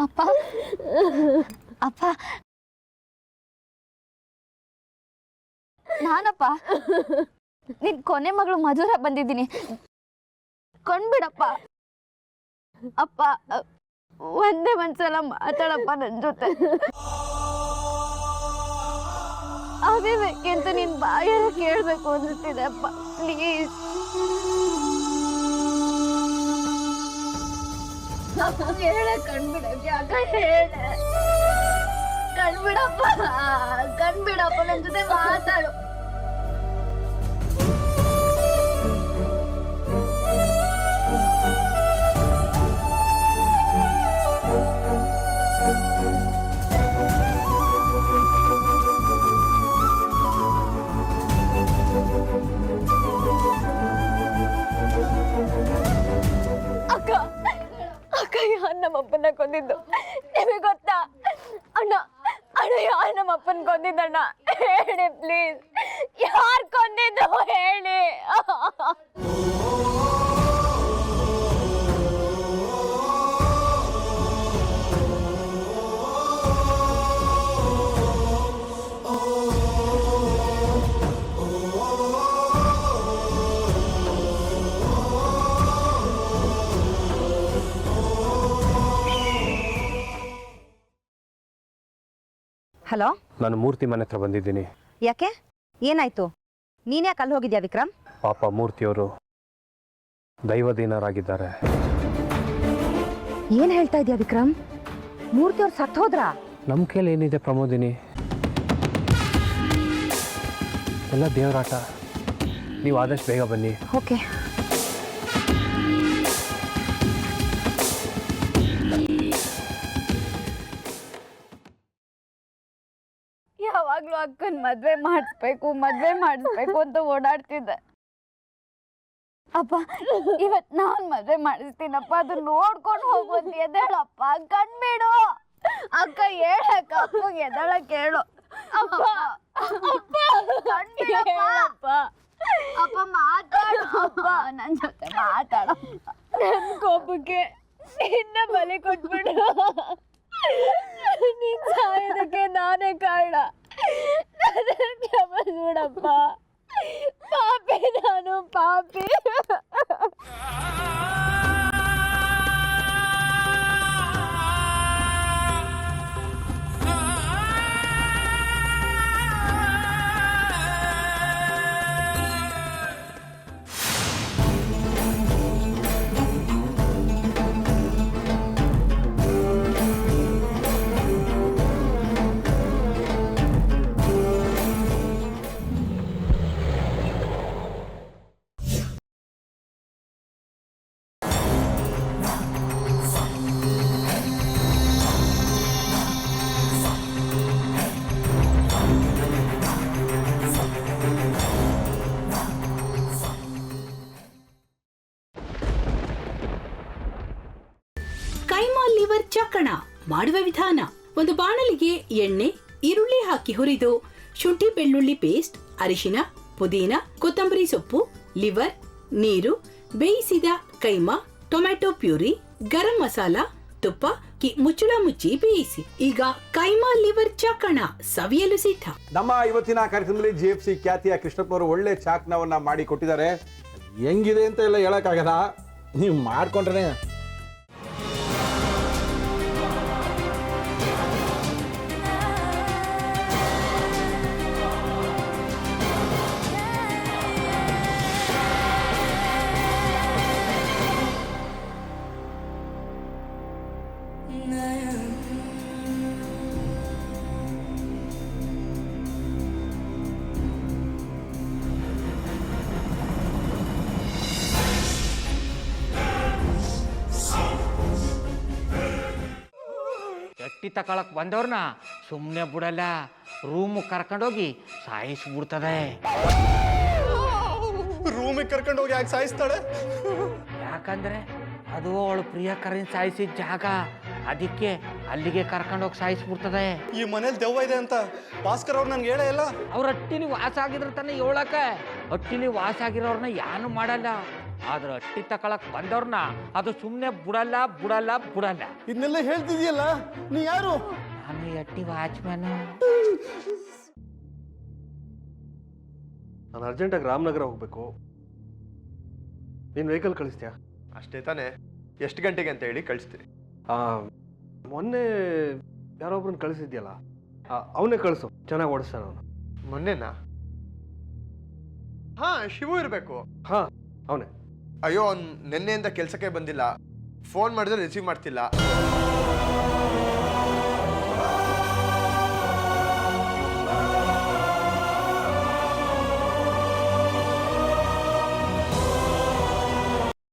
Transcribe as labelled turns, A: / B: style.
A: ಅಪ್ಪ ಅಪ್ಪ ನಾನಪ್ಪ ನಿನ್ ಕೊನೆ ಮಗಳು ಮಧುರ ಬಂದಿದ್ದೀನಿ, ಕೊಂಡ್ಬಿಡಪ್ಪ. ಅಪ್ಪ ಒಂದೇ ಒಂದ್ಸಲ ಮಾತಾಡಪ್ಪ ನನ್ ಜೊತೆ. ಅವಿವೇಕಿಂತ ನಿನ್ ಬಾಯೆಲ್ಲ ಕೇಳ್ಬೇಕು ಅನ್ಸುತ್ತಿದೆ ಅಪ್ಪ, ಪ್ಲೀಸ್. ಹೇಳ ಕಣ್ಬಿಡಕ್ಕೆ ಅಕ್ಕ, ಹೇಳ ಕಣ್ಬಿಡಪ್ಪ, ಕಣ್ಬಿಡಪ್ಪ, ನನ್ ಜೊತೆ ಮಾತಾಡು. ಅಕ್ಕ ಅಕ್ಕ, ಯಾರು ನಮ್ಮಪ್ಪನ ಕೊಂದಿದ್ದು ನಿಮಗೆ ಗೊತ್ತಾ? ಅಣ್ಣ ಅಣ್ಣ, ಯಾರು ನಮ್ಮಪ್ಪನ ಕೊಂದಿದ್ದಣ್ಣ? ಹೇಳಿ ಪ್ಲೀಸ್, ಯಾರು ಕೊಂದಿದ್ದು ಹೇಳಿ.
B: ಹಲೋ,
C: ನಾನು ಮೂರ್ತಿ ಮನೆ ಹತ್ರ ಬಂದಿದ್ದೀನಿ.
B: ಯಾಕೆ, ಏನಾಯ್ತು? ನೀನ್ಯಾಕೆ ಅಲ್ಲಿ ಹೋಗಿದ್ಯಾ ವಿಕ್ರಮ್?
C: ಪಾಪ ಮೂರ್ತಿಯವರು ದೈವದೀನರಾಗಿದ್ದಾರೆ.
B: ಏನ್ ಹೇಳ್ತಾ ಇದೀಯಾ ವಿಕ್ರಮ್? ಮೂರ್ತಿಯವ್ರು ಸತ್ತು ಹೋದ್ರಾ?
C: ನಮ್ಮ ಕೈಲಿ ಏನಿದೆ ಪ್ರಮೋದಿನಿ, ಎಲ್ಲ ದೇವರಾಟ. ನೀವು ಆದಷ್ಟು ಬೇಗ ಬನ್ನಿ.
B: ಓಕೆ.
A: ಯಾವಾಗ್ಲೂ ಅಕ್ಕನ್ ಮದ್ವೆ ಮಾಡಿಸ್ಬೇಕು ಅಂತ ಓಡಾಡ್ತಿದ್ದೆ. ಅಪ್ಪ, ಇವತ್ ನಾನ್ ಮದ್ವೆ ಮಾಡಿಸ್ತೀನಪ್ಪ, ಅದು ನೋಡ್ಕೊಂಡು ಹೋಗುವಂತ ಎದ್ದೇಳಪ್ಪ, ಕಣ್ಬಿಡು. ಅಕ್ಕ ಹೇಳಕ್ಕ, ಅಪ್ಪಗೆ ಎದ್ದೇಳಕ್ ಹೇಳು. ಅಪ್ಪ ಕಣ್ಬಿಡಪ್ಪ, ಅಪ್ಪ ಮಾತಾಡು, ಅಪ್ಪ ನನ್ ಜೊತೆ ಮಾತಾಡಪ್ಪ. ನನ್ ಕೋಪಕ್ಕೆ ನಿನ್ನ ಬಲಿ ಕೊಟ್ಬಿಡು. ನೀನ್ ಸಾಯೋದಕ್ಕೆ ನಾನೇ ಕಾರಣ, ಕ್ಷಮಿಸ್ಬಿಡಪ್ಪ. ಪಾಪಿ ನಾನು, ಪಾಪಿ.
D: ಕೈಮಾ ಲಿವರ್ ಚಕ್ಕಣ ಮಾಡುವ ವಿಧಾನ: ಒಂದು ಬಾಣಲಿಗೆ ಎಣ್ಣೆ, ಈರುಳ್ಳಿ ಹಾಕಿ ಹುರಿದು ಶುಂಠಿ ಬೆಳ್ಳುಳ್ಳಿ ಪೇಸ್ಟ್, ಅರಿಶಿನ, ಪುದೀನ, ಕೊತ್ತಂಬರಿ ಸೊಪ್ಪು, ಲಿವರ್, ನೀರು, ಬೇಯಿಸಿದ ಕೈಮಾ, ಟೊಮ್ಯಾಟೊ ಪ್ಯೂರಿ, ಗರಂ ಮಸಾಲ, ತುಪ್ಪ ಮುಚ್ಚಳ ಮುಚ್ಚಿ ಬೇಯಿಸಿ. ಈಗ ಕೈಮಾ ಲಿವರ್ ಚಕ್ಕಣ ಸವಿಯಲು ಸಿದ್ಧ.
E: ನಮ್ಮ ಇವತ್ತಿನ ಕಾರ್ಯಕ್ರಮದಲ್ಲಿ GFC ಖ್ಯಾತಿಯ ಕೃಷ್ಣಪ್ಪನವರು ಒಳ್ಳೆ ಚಾಕ್ನವನ್ನ ಮಾಡಿ ಕೊಟ್ಟಿದ್ದಾರೆ. ಹೆಂಗಿದೆ ಅಂತ ಎಲ್ಲ ಹೇಳಕ್ಕಾಗಲ್ಲ, ನೀವು ಮಾಡ್ಕೊಂಡ್ರೆ.
F: ಎಟ್ಟಿ ತಕೊಳಕ್ ಬಂದವ್ರನ್ನ ಸುಮ್ಮನೆ ಬಿಡಲ್ಲ, ರೂಮ್ ಕರ್ಕೊಂಡೋಗಿ ಸಾಯಿಸ್ಬಿಡ್ತದೆ.
G: ರೂಮಿಗೆ ಕರ್ಕೊಂಡೋಗಿ ಯಾಕೆ ಸಾಯಿಸ್ತಾಳೆ?
F: ಯಾಕಂದ್ರೆ ಅದು ಅವಳು ಪ್ರಿಯಕರನ್ ಸಾಯಿಸಿದ ಜಾಗ, ಅದಕ್ಕೆ ಅಲ್ಲಿಗೆ ಕರ್ಕೊಂಡೋಗಿ ಸಾಯಿಸ್ಬಿಡ್ತದೆ.
G: ಈ ಮನೇಲಿ ದೆವ್ವ ಇದೆ ಅಂತ ಭಾಸ್ಕರ್ ಅವ್ರು ನನ್ಗೆ ಹೇಳೇ ಇಲ್ಲ.
F: ಅವ್ರ ಹಟ್ಟಿಲಿ ವಾಸ ಆಗಿದ್ರ ತಾನೆ ಹೇಳಕ. ಹಟ್ಟಿಲಿ ವಾಸ ಆಗಿರೋರ್ನ ಯಾನು ಮಾಡಲ್ಲ, ಆದ್ರೆ ಅಟ್ಟಿ ತಕೊಳಕ್ ಬಂದವ್ರನ್ನ ಅದು ಸುಮ್ಮನೆ ಬಿಡಲ್ಲ ಬಿಡಲ್ಲ ಬಿಡಲ್ಲ.
G: ಇದನ್ನೆಲ್ಲ ಹೇಳ್ತಿದ್ಯಲ್ಲ, ನೀ ಯಾರು?
F: ನಾನು ಅಟ್ಟಿ ವಾಚ್ಮ್ಯಾನು.
C: ನಾನು ಅರ್ಜೆಂಟಾಗಿ ರಾಮನಗರ ಹೋಗ್ಬೇಕು. ನೀನು ವೆಹಿಕಲ್ ಕಳಿಸ್ತೀಯಾ?
H: ಅಷ್ಟೇ ತಾನೇ? ಎಷ್ಟು ಗಂಟೆಗೆ ಅಂತ ಹೇಳಿ ಕಳಿಸ್ತೀರಿ?
C: ಮೊನ್ನೆ ಯಾರೊಬ್ರನ್ನ ಕಳಿಸಿದ್ಯಲ್ಲ, ಅವನೇ ಕಳಿಸು, ಚೆನ್ನಾಗಿ ಓಡಿಸ್ತಾನೆ ಅವನು.
H: ಮೊನ್ನೆನಾ? ಹಾ, ಶಿವು ಇರಬೇಕು.
C: ಹಾಂ, ಅವನೇ.
H: ಅಯ್ಯೋ, ಅವ್ನು ನಿನ್ನೆಯಿಂದ ಕೆಲಸಕ್ಕೆ ಬಂದಿಲ್ಲ. ಫೋನ್ ಮಾಡಿದ್ರೆ ರಿಸೀವ್ ಮಾಡ್ತಿಲ್ಲ.